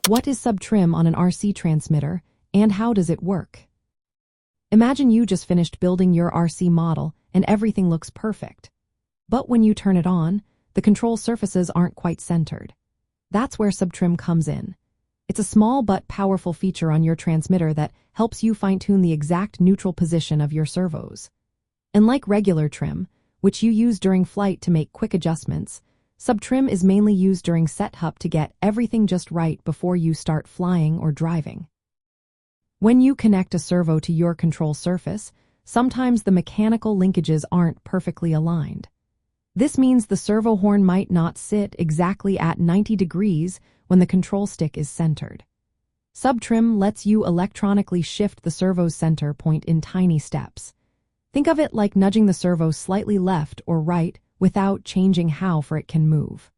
What is sub-trim on an RC transmitter, and how does it work? Imagine you just finished building your RC model and everything looks perfect. But when you turn it on, the control surfaces aren't quite centered. That's where sub-trim comes in. It's a small but powerful feature on your transmitter that helps you fine-tune the exact neutral position of your servos. Unlike regular trim, which you use during flight to make quick adjustments, sub-trim is mainly used during setup to get everything just right before you start flying or driving. When you connect a servo to your control surface, sometimes the mechanical linkages aren't perfectly aligned. This means the servo horn might not sit exactly at 90 degrees when the control stick is centered. Sub-trim lets you electronically shift the servo's center point in tiny steps. Think of it like nudging the servo slightly left or right without changing how far it can move.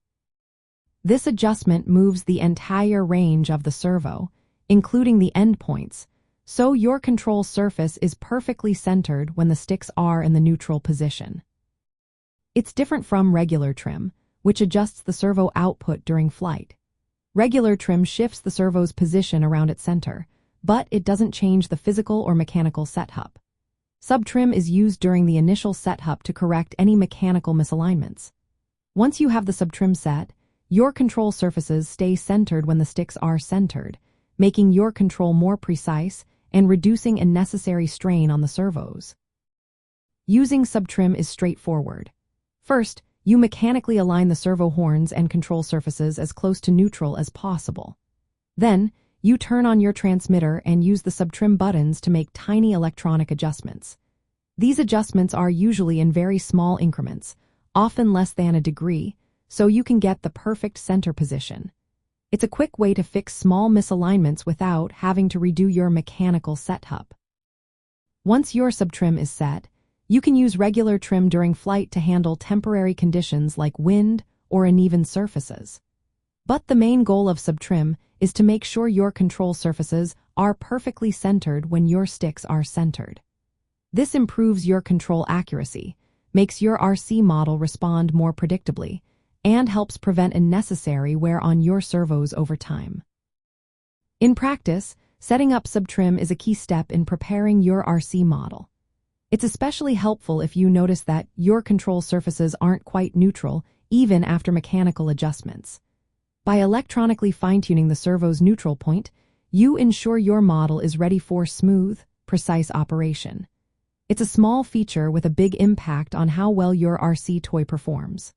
This adjustment moves the entire range of the servo, including the endpoints, so your control surface is perfectly centered when the sticks are in the neutral position. It's different from regular trim, which adjusts the servo output during flight. Regular trim shifts the servo's position around its center, but it doesn't change the physical or mechanical setup. Sub-trim is used during the initial setup to correct any mechanical misalignments. Once you have the sub-trim set, your control surfaces stay centered when the sticks are centered, making your control more precise and reducing unnecessary strain on the servos. Using sub-trim is straightforward. First, you mechanically align the servo horns and control surfaces as close to neutral as possible. Then, you turn on your transmitter and use the sub-trim buttons to make tiny electronic adjustments. These adjustments are usually in very small increments, often less than a degree, so you can get the perfect center position. It's a quick way to fix small misalignments without having to redo your mechanical setup. Once your sub-trim is set, you can use regular trim during flight to handle temporary conditions like wind or uneven surfaces. But the main goal of sub-trim is to make sure your control surfaces are perfectly centered when your sticks are centered. This improves your control accuracy, makes your RC model respond more predictably, and helps prevent unnecessary wear on your servos over time. In practice, setting up sub-trim is a key step in preparing your RC model. It's especially helpful if you notice that your control surfaces aren't quite neutral even after mechanical adjustments. By electronically fine-tuning the servo's neutral point, you ensure your model is ready for smooth, precise operation. It's a small feature with a big impact on how well your RC toy performs.